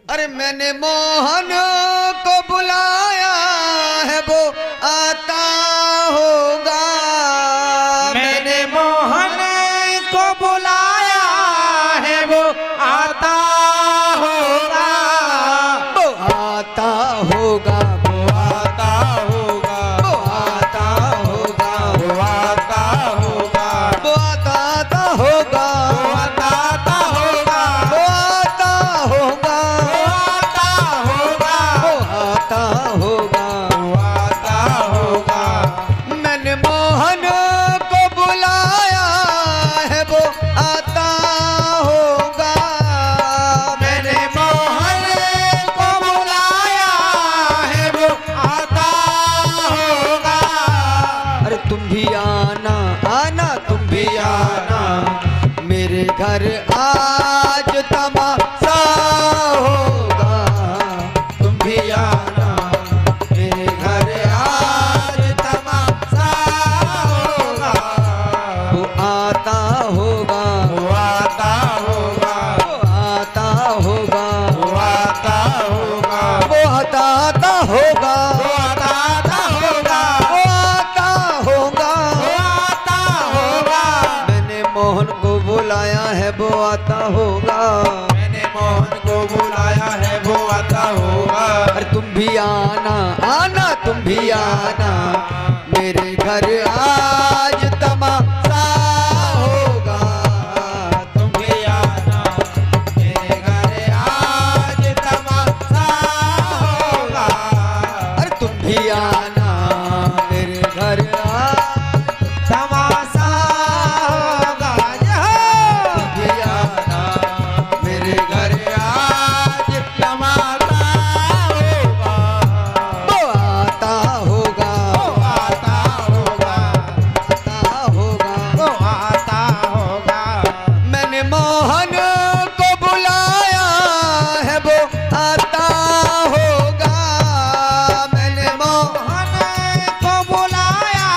अरे मैंने मोहन को बुलाया है वो आता होगा। मैंने मोहन को बुलाया है वो आता होगा। वो आता होगा, वो आता होगा, वो आता होगा, वो आता होगा, वो आता होगा, वो आता होगा, वो आता होगा, वो आता होगा, वो आता होगा। वो आता होगा। मैंने मोहन को बुलाया है वो आता होगा। मैंने मोहन को बुलाया है वो आता होगा। अरे तुम भी आना, आना तुम भी आना मेरे घर आज तमाशा होगा। तुम भी आना मेरे घर आज तमाशा होगा। वो आता होगा, वो आता होगा, वो आता होगा, वो आता होगा, वो आता होगा, वो आता होगा, वो आता होगा। वो आता होगा। मैंने मोहन को बुलाया है वो आता होगा। मैंने मोहन को बुलाया है वो आता होगा। अरे तुम भी आना, आना तुम भी आना मेरे घर आज तमाशा होगा। तुम भी आना मेरे घर आज तमाशा होगा। अरे तुम भी आना मेरे घर आज तमाशा होगा। तुम भी आना मेरे घर आज तमाशा होगा। वो आता होगा, वो आता होगा, आता होगा। वो आता होगा। मैंने मोहन को बुलाया है वो आता होगा। मैंने मोहन को बुलाया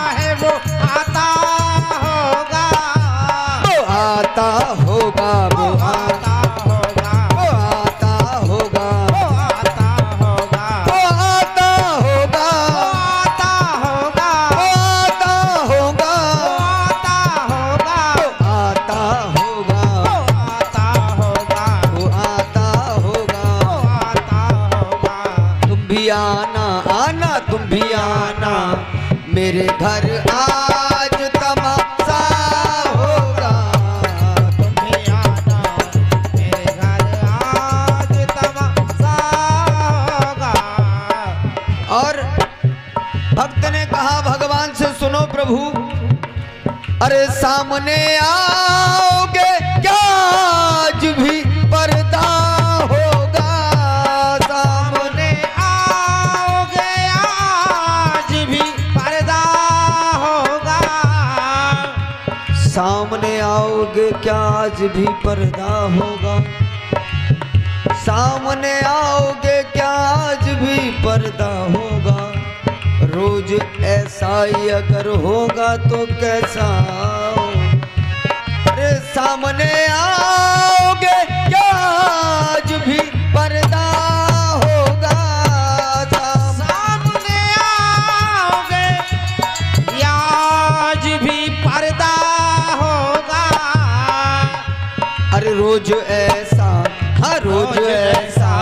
है वो आता होगा। वो आता होगा, वो वो आता होगा, वो आता होगा, वो आता होगा, वो आता होगा, वो आता होगा, वो आता होगा, वो आता होगा, वो आता होगा, वो वो आता होगा। आता होगा, वो आता होगा। तुम भी आना, आना तुम भी आना मेरे घर आज तमाशा होगा। तुम भी आना मेरे घर आज तमाशा होगा। और भक्त ने कहा भगवान से, सुनो प्रभु, अरे सामने आओगे क्या आज भी पर्दा होगा। सामने आओगे आज भी पर्दा होगा। सामने आओगे क्या आज भी पर्दा होगा। सामने आओगे क्या आज भी पर्दा होगा। रोज ऐसा ही अगर होगा तो कैसा हो। अरे सामने आओगे क्या आज भी पर्दा होगा। सामने आओगे या आज भी पर्दा होगा। अरे रोज ऐसा, हाँ रोज ऐसा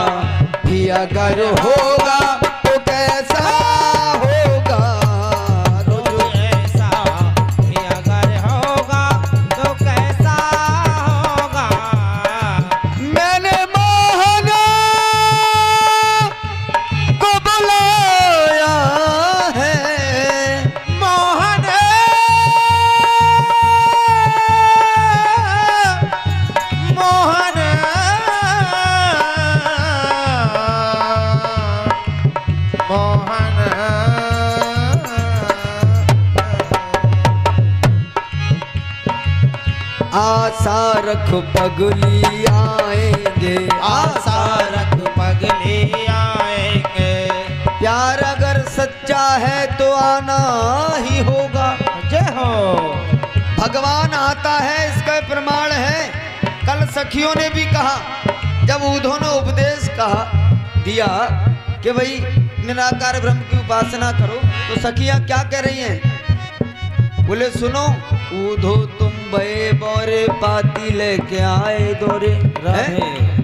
भी अगर होगा तो कैसा होगा। रोज ऐसा भी अगर होगा तो कैसा होगा। मैंने मोहन को बुलाया है। मोहन मोहन मोहन आशा रख पगली आएंगे, आशा रख पगले आएंगे। प्यार अगर सच्चा है तो आना ही होगा। जय हो। भगवान आता है, इसका प्रमाण है। कल सखियों ने भी कहा, जब उन्होंने उपदेश कहा दिया कि भाई निराकार ब्रह्म की उपासना करो, तो सखियां क्या कह रही हैं? बोले सुनो, ऊधो तुम भये बोरे पाती लेके आए दोरे,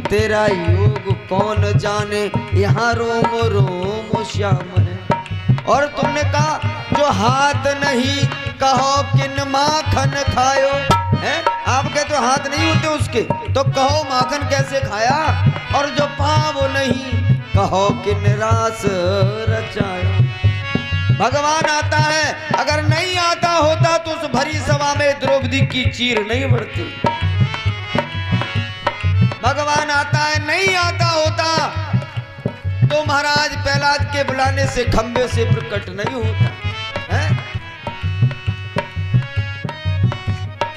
तेरा योग कौन जाने यहाँ रोम रोम श्याम है। और तुमने कहा जो हाथ नहीं कहो किन माखन खायो है, आप कहते हो हाथ नहीं होते उसके, तो कहो माखन कैसे खाया। और जो पाँव नहीं कहो किन रास रचायो। भगवान आता है, अगर नहीं आता होता तो उस भरी सभा में द्रौपदी की चीर नहीं बढ़ती। भगवान आता है, नहीं आता होता तो महाराज प्रहलाद के बुलाने से खंबे से प्रकट नहीं होता है।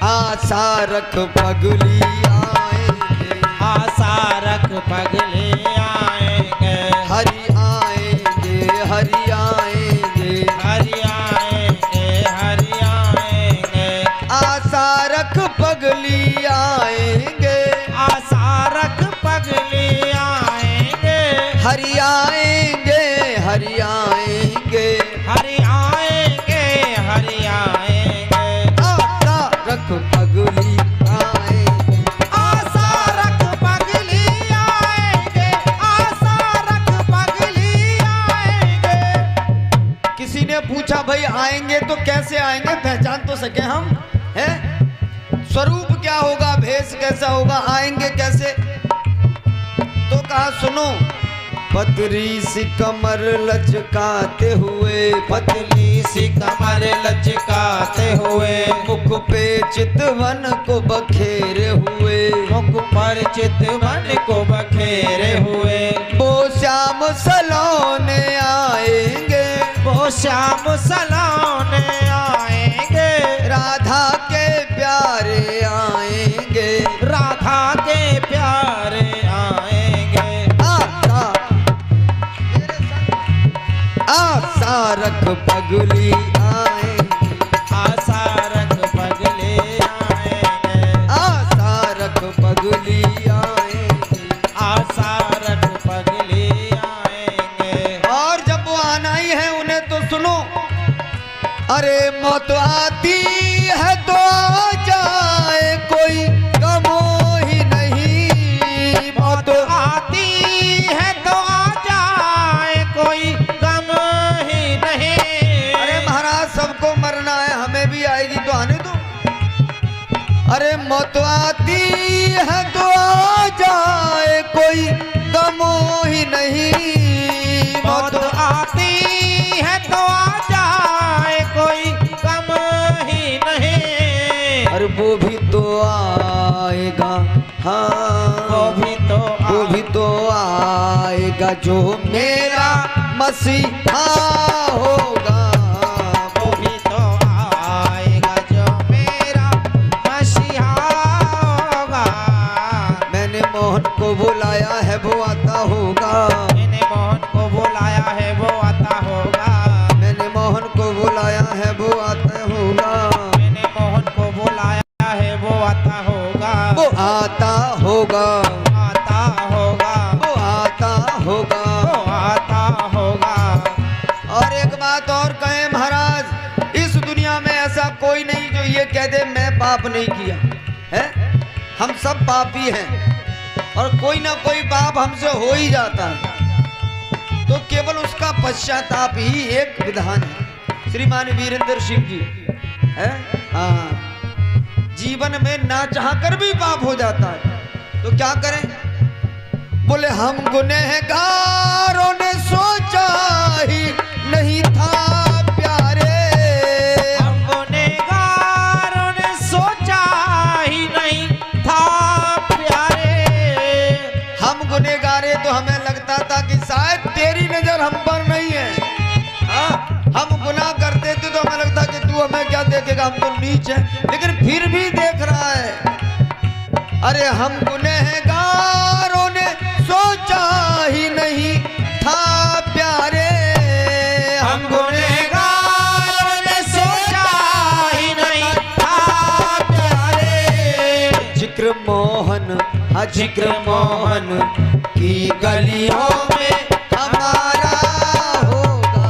आशा रख पगली आएंगे, आशा रख पगले आएंगे, हरि आएंगे, हरि आएंगे, हरि आएंगे, हरि आएंगे, आशा रख पगली आएंगे, आशा रख पगले आएंगे, हरि आएंगे, हरि आएंगे, हरि आएंगे, हरि आएंगे, आशा रख पगली आएंगे, आशा रख पगली आएंगे, आशा रख पगली आएंगे। किसी ने पूछा भाई आएंगे तो कैसे आएंगे, पहचान तो सके हम हैं? स्वरूप क्या होगा, भेष कैसा होगा, आएंगे कैसे? तो कहा सुनो, पतरी सी कमर लचकाते हुए, पतली सी कमर लचकाते हुए, मुख पे चितवन को बखेरे हुए, मुख पर चितवन को बखेरे हुए, वो श्याम सलोने आएंगे, वो श्याम सलोने आएंगे, राधा के प्यारे आएंगे, राधा के प्यारे आएंगे, आशा रख पगली आएंगे, आशा रख पगले आएंगे, आशा रख पगली आएंगे, आशा रख पगले आएंगे। और जब वो आना ही है उन्हें तो सुनो, अरे मौत आती है तो आ जाए, कोई गमो ही नहीं, मौत आती है तो आ जाए, कोई गम ही नहीं। अरे महाराज सबको मरना है, हमें भी आएगी तो आने दो। अरे मौत आती है तो आ जाए, कोई गमो ही नहीं, मौत आती है तो आ जाए, कोई गम ही नहीं। और वो भी तो आएगा, हाँ वो भी तो आएगा जो मेरा मसीहा होगा, वो भी तो आएगा जो मेरा मसीहा होगा। मैंने मोहन को बुलाया है वो आता होगा, मैंने मोहन को बुलाया है वो आता होगा, मैंने मोहन को बुलाया है वो आता होगा, मैंने मोहन को बुलाया है वो आता होगा, वो आता होगा, आता होगा, वो आता होगा। वो आता होगा। और एक बात और कहें महाराज, इस दुनिया में ऐसा कोई नहीं जो ये कह दे मैं पाप नहीं किया है। हम सब पापी हैं और कोई ना कोई पाप हमसे हो ही जाता है, तो केवल उसका पश्चाताप ही एक विधान है। श्रीमान वीरेंद्र सिंह जी है, हाँ, जीवन में ना चाहकर भी पाप हो जाता है, तो क्या करें? बोले हम गुनहगारों ने सोचा ही नहीं था प्यारे, हम गुनहगारों ने सोचा ही नहीं था प्यारे। हम गुनहगारे तो हमें लगता था कि शायद तेरी नजर हम पर नहीं है, हाँ? हम गुनाह करते थे तो हमें लगता कि तू हमें क्या देखेगा, हम तो नीच है, लेकिन फिर भी देख रहा है। अरे हम गुनहगारों ने सोचा ही नहीं था प्यारे, हम गुनहगारों ने सोचा ही नहीं था प्यारे। जिक्र मोहन, हाँ जिक्र मोहन की गलियों में हमारा होगा।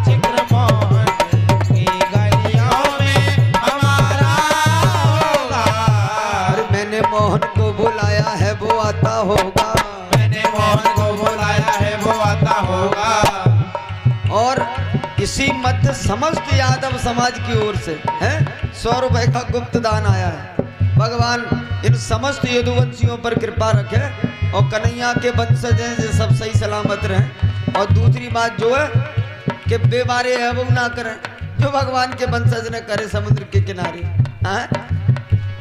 जिक्र मोहन की गलियों में हमारा होगा। और मैंने मोहन को बुलाया है वो आता होगा। मैंने मोहन को बुलाया है वो आता होगा। और इसी मध्य समस्त यादव समाज की ओर से है 100 रुपए का गुप्त दान आया है। भगवान इन समस्त यदुवंशियों पर कृपा रखे और कन्हैया के वंशज हैं जो सब सही सलामत रहें। और दूसरी बात जो है कि बेमारे है वो ना करें जो भगवान के वंशज ने करे समुद्र के किनारे। हाँ?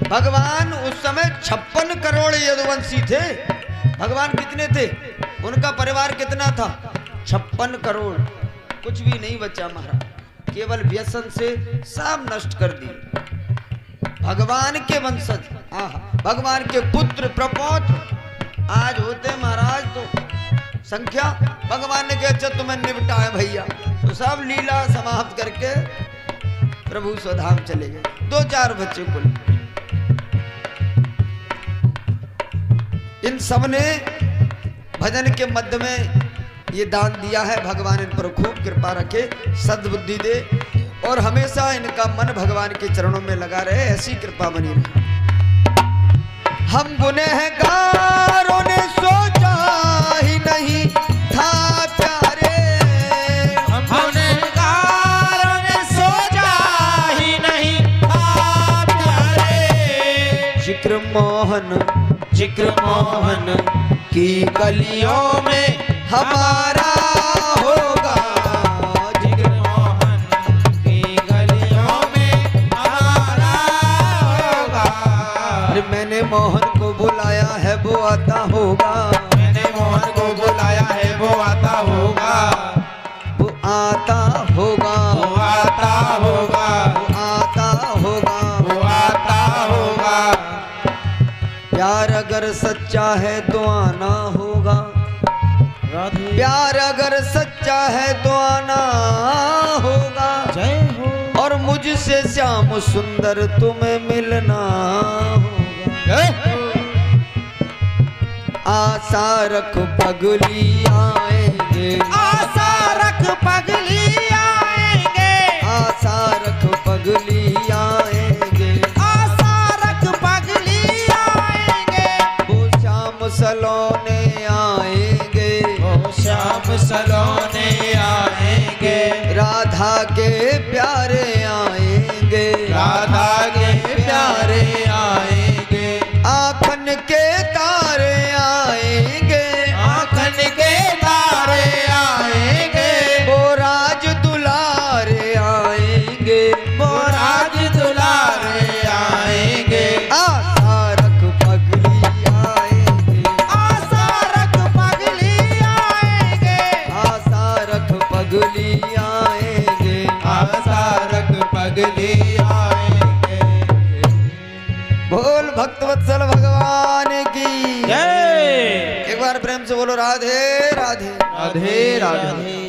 भगवान उस समय 56 करोड़ यदुवंशी थे। भगवान कितने थे, उनका परिवार कितना था? 56 करोड़। कुछ भी नहीं बचा महाराज, केवल व्यसन से सब नष्ट कर दिए। भगवान के वंशज, भगवान के पुत्र प्रपौत्र आज होते महाराज तो संख्या। भगवान ने कहा अच्छा तुम्हें निपटा है भैया, तो सब लीला समाप्त करके प्रभु स्वधाम चले गए। 2-4 बच्चे कुल। इन सब ने भजन के मध्य में ये दान दिया है। भगवान इन पर खूब कृपा रखे, सद्बुद्धि दे और हमेशा इनका मन भगवान के चरणों में लगा रहे, ऐसी कृपा बनी रहे। हम गुनहगारों ने सोचा ही नहीं था प्यारे, हम गुनहगारों ने सोचा ही नहीं था प्यारे। जिक्र मोहन की गलियों में हमारा होगा। जिक्र मोहन की गलियों में हमारा होगा। अरे मैंने मोहन को बुलाया है वो आता होगा। मैंने मोहन को बुलाया है वो आता होगा। वो आता होगा। वो आता होगा। वो आता होगा। वो आता होगा। प्यार अगर सच्चा है तो आना होगा। प्यार अगर सच्चा है तो आना होगा। जय हो। और मुझसे श्याम सुंदर तुम्हें मिलना होगा। जय हो। आशा रख पगली आएंगे। आशा रख पगली आएंगे। आशा रख पगली आएंगे। आशा रख पगली आएंगे। वो श्याम सलोने आएंगे। वो श्याम सलोने आएंगे। राधा के प्यारे आएंगे। राधा के प्यारे आएंगे। आखन के तारे आएंगे। आखन के तारे आएंगे। वो राज दुलारे आएंगे। वो राज दुलारे आएंगे। आशा रख पगली आएंगे। आशा रख पगली आएंगे। आशा रख पगली आएंगे। आशा रख पगली आएंगे। बोल भक्तवत्सल भगवान की जय। एक बार प्रेम से बोलो राधे राधे। राधे राधे।